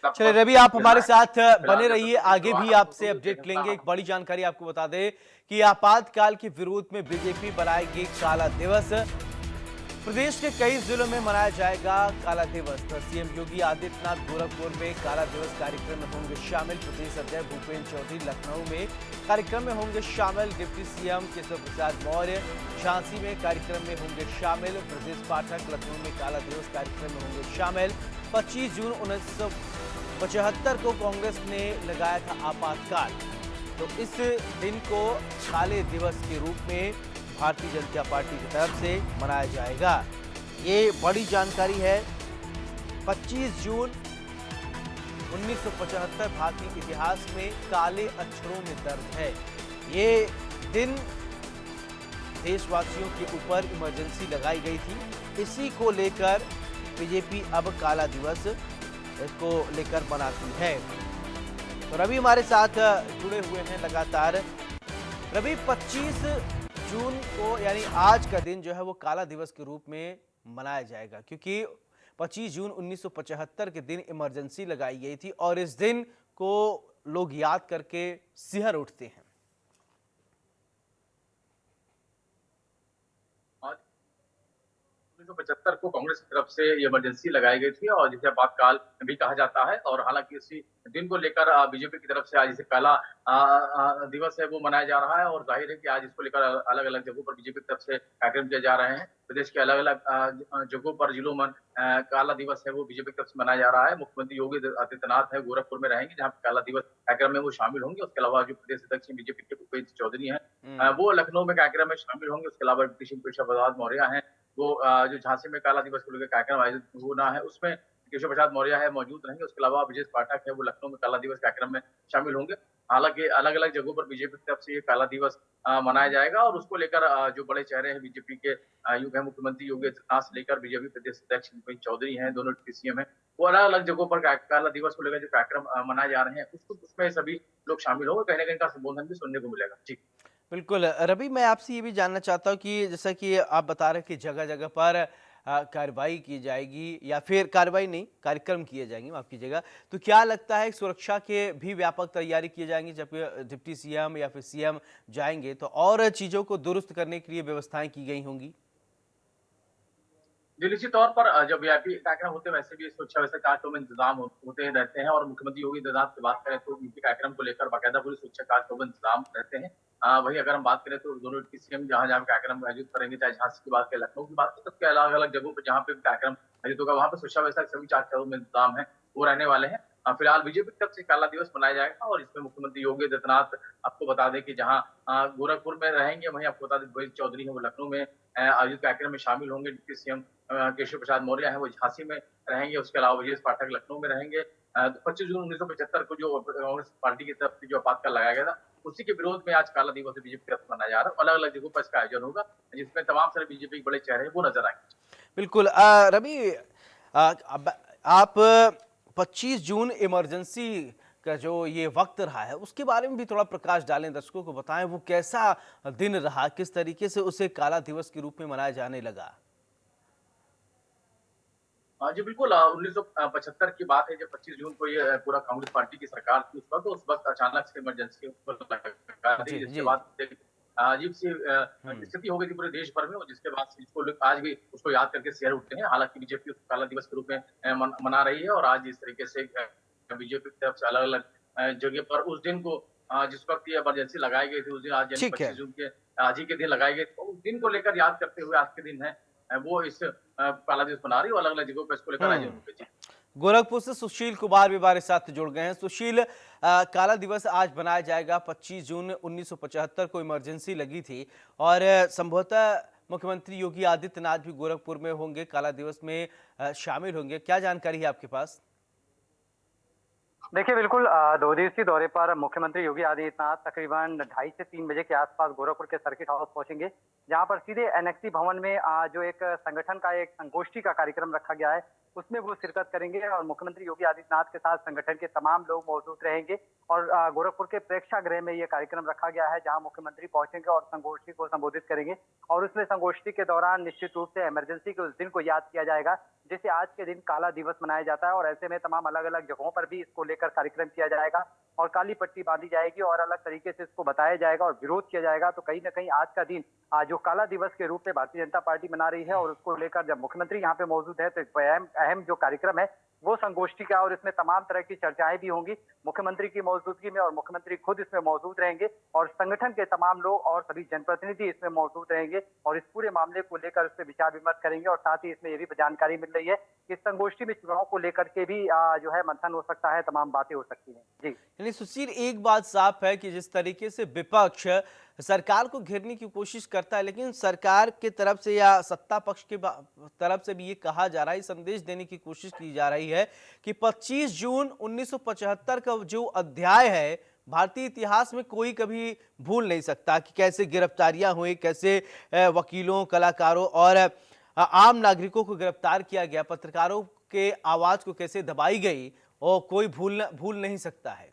चलिए रवि, आप हमारे साथ बने रहिए, आगे भी आपसे अपडेट लेंगे। एक बड़ी जानकारी आपको बता दें कि आपातकाल के विरोध में बीजेपी बनाएगी काला दिवस। प्रदेश के कई जिलों में मनाया जाएगा काला दिवस। सीएम योगी आदित्यनाथ गोरखपुर में काला दिवस कार्यक्रम में होंगे शामिल। प्रदेश अध्यक्ष भूपेंद्र चौधरी लखनऊ में कार्यक्रम में होंगे शामिल। डिप्टी सीएम केशव प्रसाद मौर्य झांसी में कार्यक्रम में होंगे शामिल। ब्रजेश पाठक लखनऊ में काला दिवस कार्यक्रम में होंगे शामिल। 25 जून 1975 को कांग्रेस ने लगाया था आपातकाल, तो इस दिन को काले दिवस के रूप में भारतीय जनता पार्टी की तरफ से मनाया जाएगा। ये बड़ी जानकारी है। 25 जून 1975 भारतीय इतिहास में काले अक्षरों में दर्ज है। ये दिन देशवासियों के ऊपर इमरजेंसी लगाई गई थी। इसी को लेकर बीजेपी अब काला दिवस इसको लेकर मनाती है। तो रवि हमारे साथ जुड़े हुए हैं लगातार। रवि, 25 जून को यानी आज का दिन जो है वो काला दिवस के रूप में मनाया जाएगा, क्योंकि 25 जून 1975 के दिन इमरजेंसी लगाई गई थी और इस दिन को लोग याद करके सिहर उठते हैं। 1975 को कांग्रेस की तरफ से ये इमरजेंसी लगाई गई थी और जिसे आपातकाल भी कहा जाता है। और हालांकि इसी दिन को लेकर बीजेपी की तरफ से आज इसे काला दिवस है वो मनाया जा रहा है। और जाहिर है कि आज इसको लेकर अलग अलग जगहों पर बीजेपी की तरफ से कार्यक्रम किए जा रहे हैं। प्रदेश के अलग अलग जगहों पर जिलों में काला दिवस है वो बीजेपी की तरफ से मनाया जा रहा है। मुख्यमंत्री योगी आदित्यनाथ है गोरखपुर में रहेंगे, जहाँ पे काला दिवस कार्यक्रम में वो शामिल होंगे। उसके अलावा जो प्रदेश अध्यक्ष बीजेपी के भूपेंद्र चौधरी हैं, वो लखनऊ में कार्यक्रम में शामिल होंगे। उसके अलावा केशव प्रसाद मौर्य हैं, वो जो झांसी में काला दिवस को लेकर कार्यक्रम आयोजित होना है उसमें केशव प्रसाद मौर्य है मौजूद रहेंगे। उसके अलावा ब्रजेश पाठक है वो लखनऊ में काला दिवस कार्यक्रम में शामिल होंगे। हालांकि अलग अलग जगहों पर बीजेपी की तरफ से ये काला दिवस मनाया जाएगा और उसको लेकर जो बड़े चेहरे हैं बीजेपी के युग है मुख्यमंत्री योगी आदित्यनाथ से लेकर बीजेपी प्रदेश अध्यक्ष भूपेंद्र चौधरी हैं, दोनों सीएम है, वो अलग अलग जगहों पर काला दिवस को लेकर जो कार्यक्रम मनाए जा रहे हैं उसमें सभी लोग शामिल होंगे। कहीं ना कहीं का संबोधन भी सुनने को मिलेगा। जी बिल्कुल रवि, मैं आपसे ये भी जानना चाहता हूँ कि जैसा कि आप बता रहे हैं कि जगह जगह पर कार्रवाई की जाएगी, या फिर कार्रवाई नहीं, कार्यक्रम किए जाएंगे, माफ कीजिएगा, तो क्या लगता है सुरक्षा के भी व्यापक तैयारी किए जाएंगी? जब डिप्टी सीएम या फिर सीएम जाएंगे तो और चीजों को दुरुस्त करने के लिए व्यवस्थाएं की गई होंगी? जी, निश्चित तौर पर जब वीआईपी कार्यक्रम होते हैं वैसे भी सुरक्षा व्यवस्था कार्यक्रम में इंतजाम होते रहते हैं। और मुख्यमंत्री योगी आदित्यनाथ की बात करें तो उनके कार्यक्रम को लेकर बाकायदा पूरी सुरक्षा कार्यक्रम में इंतजाम रहते हैं। वहीं अगर हम बात करें तो दोनों सीएम जहां जहां कार्यक्रम आयोजित करेंगे, चाहे झांसी की बात करें लखनऊ की बात करें, सबके अलग अलग जगहों पर जहाँ पे कार्यक्रम आयोजित होगा वहां पर सुरक्षा व्यवस्था के सभी कार्यक्रमों में इंतजाम है वो रहने वाले हैं। फिलहाल बीजेपी की तरफ से काला दिवस मनाया जाएगा और इसमें मुख्यमंत्री योगी आदित्यनाथ आपको बता दें कि जहाँ गोरखपुर में रहेंगे, वहीं आपको बता दें भूपेंद्र चौधरी है वो लखनऊ में आयोजित कार्यक्रम में शामिल होंगे। डिप्टी सीएम केशव प्रसाद मौर्य है वो झांसी में रहेंगे। उसके अलावा ब्रजेश पाठक लखनऊ में रहेंगे। 25 जून 1975 को जो कांग्रेस पार्टी की तरफ से जो आपातकाल लगाया गया था उसी के विरोध में आज काला दिवस बीजेपी की तरफ से मनाया जा रहा है। अलग अलग जगहों पर इसका आयोजन होगा जिसमें तमाम सारे बीजेपी के बड़े चेहरे वो नजर आएंगे। बिल्कुल रवि, अब आप 25 जून इमरजेंसी का जो ये वक्त रहा है उसके बारे में भी थोड़ा प्रकाश डालें, दर्शकों को बताएं वो कैसा दिन रहा, किस तरीके से उसे काला दिवस के रूप में मनाया जाने लगा। जी बिल्कुल, 1975 की बात है जब 25 जून को ये पूरा कांग्रेस पार्टी की सरकार थी उस वक्त अचानक से इमरजेंसी लगा दी, जी जिसके जी। बाद एक अजीब सी हम्म। स्थिति हो गई थी पूरे देश भर में। और जिसके बाद से इसको लोग आज भी उसको याद करके सिहर उठते हैं। हालांकि बीजेपी उसको काला दिवस के रूप में मना रही है और आज इस तरीके से बीजेपी की तरफ से अलग अलग जगह पर उस दिन को जिस वक्त ये इमरजेंसी लगाई गई थी उस दिन आज यानी ठीक है। 25 जून के आज ही के दिन लगाई गई, तो उस दिन को लेकर याद करते हुए आज के दिन है वो इस काला दिवस मना रही है। अलग अलग जगहों पर इसको लेकर आयोजन होंगे। जी गोरखपुर से सुशील कुमार भी हमारे साथ जुड़ गए हैं। सुशील, काला दिवस आज मनाया जाएगा। 25 जून 1975 को इमरजेंसी लगी थी और संभवतः मुख्यमंत्री योगी आदित्यनाथ भी गोरखपुर में होंगे, काला दिवस में शामिल होंगे। क्या जानकारी है आपके पास? देखिए बिल्कुल 2 दिवसीय दौरे पर मुख्यमंत्री योगी आदित्यनाथ तकरीबन 2:30 से 3 बजे के आसपास गोरखपुर के सर्किट हाउस पहुंचेंगे, जहां पर सीधे एनेक्सी भवन में जो एक संगठन का एक संगोष्ठी का कार्यक्रम रखा गया है उसमें वो शिरकत करेंगे और मुख्यमंत्री योगी आदित्यनाथ के साथ संगठन के तमाम लोग मौजूद रहेंगे। और गोरखपुर के प्रेक्षागृह में ये कार्यक्रम रखा गया है, जहां मुख्यमंत्री पहुंचेंगे और संगोष्ठी को संबोधित करेंगे। और उसमें संगोष्ठी के दौरान निश्चित रूप से इमरजेंसी के उस दिन को याद किया जाएगा जिसे आज के दिन काला दिवस मनाया जाता है। और ऐसे में तमाम अलग अलग जगहों पर भी इसको लेकर कार्यक्रम किया जाएगा और काली पट्टी बांधी जाएगी और अलग तरीके से इसको बताया जाएगा और विरोध किया जाएगा। तो कहीं ना कहीं आज का दिन जो काला दिवस के रूप में भारतीय जनता पार्टी मना रही है, और उसको लेकर जब मुख्यमंत्री यहाँ पे मौजूद है तो एक अहम जो कार्यक्रम है वो संगोष्ठी का, और इसमें तमाम तरह की चर्चाएं भी होंगी मुख्यमंत्री की मौजूदगी में, और मुख्यमंत्री खुद इसमें मौजूद रहेंगे और संगठन के तमाम लोग और सभी जनप्रतिनिधि इसमें मौजूद रहेंगे और इस पूरे मामले को लेकर उस पर विचार विमर्श करेंगे। और साथ ही इसमें ये भी जानकारी मिल रही है कि संगोष्ठी में चुनाव को लेकर के भी जो है मंथन हो सकता है, तमाम बातें हो सकती हैं। जी यानी सुशील, एक बात साफ है कि जिस तरीके से विपक्ष सरकार को घेरने की कोशिश करता है, लेकिन सरकार के तरफ से या सत्ता पक्ष के तरफ से भी ये कहा जा रहा है, संदेश देने की कोशिश की जा रही है कि 25 जून 1975 का जो अध्याय है भारतीय इतिहास में कोई कभी भूल नहीं सकता कि कैसे गिरफ्तारियां हुई, कैसे वकीलों, कलाकारों और आम नागरिकों को गिरफ्तार किया गया, पत्रकारों के आवाज को कैसे दबाई गई, और कोई भूल नहीं सकता है।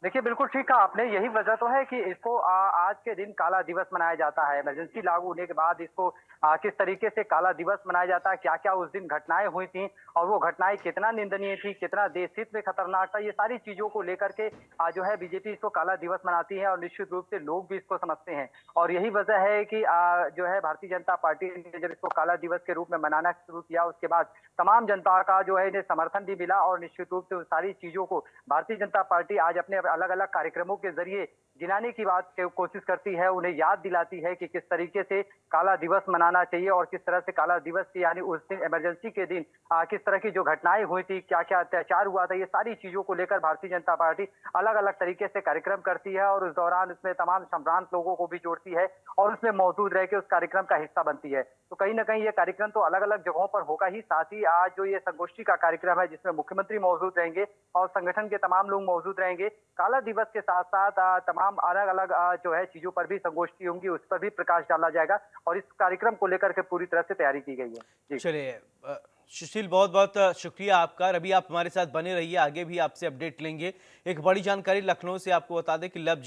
देखिए, बिल्कुल ठीक कहा आपने। यही वजह तो है कि इसको आज के दिन काला दिवस मनाया जाता है। इमरजेंसी लागू होने के बाद इसको किस तरीके से काला दिवस मनाया जाता है, क्या क्या उस दिन घटनाएं हुई थी और वो घटनाएं कितना निंदनीय थी, कितना देश हित में खतरनाक था, ये सारी चीजों को लेकर के जो है बीजेपी इसको काला दिवस मनाती है और निश्चित रूप से लोग भी इसको समझते हैं। और यही वजह है कि जो है भारतीय जनता पार्टी ने जब इसको काला दिवस के रूप में मनाना शुरू किया, उसके बाद तमाम जनता का जो है इन्हें समर्थन भी मिला और निश्चित रूप से उन सारी चीजों को भारतीय जनता पार्टी आज अपने अलग अलग कार्यक्रमों के जरिए गिनाने की कोशिश करती है, उन्हें याद दिलाती है कि किस तरीके से काला दिवस मनाना चाहिए और किस तरह से काला दिवस की यानी उस दिन इमरजेंसी के दिन किस तरह की जो घटनाएं हुई थी, क्या क्या अत्याचार हुआ था, ये सारी चीजों को लेकर भारतीय जनता पार्टी अलग अलग तरीके से कार्यक्रम करती है और उस दौरान उसमें तमाम संभ्रांत लोगों को भी जोड़ती है और उसमें मौजूद रह के उस कार्यक्रम का हिस्सा बनती है। तो कहीं ना कहीं ये कार्यक्रम तो अलग अलग जगहों पर होगा ही, साथ ही आज जो ये संगोष्ठी का कार्यक्रम है जिसमें मुख्यमंत्री मौजूद रहेंगे और संगठन के तमाम लोग मौजूद रहेंगे, काला दिवस के साथ साथ तमाम अलग अलग जो है चीजों पर भी संगोष्ठी होंगी, उस पर भी प्रकाश डाला जाएगा और इस कार्यक्रम को लेकर के पूरी तरह से तैयारी की गई है। चलिए सुशील, बहुत बहुत शुक्रिया आपका। अभी आप हमारे साथ बने रहिए, आगे भी आपसे अपडेट लेंगे। एक बड़ी जानकारी लखनऊ से आपको बता दें कि लब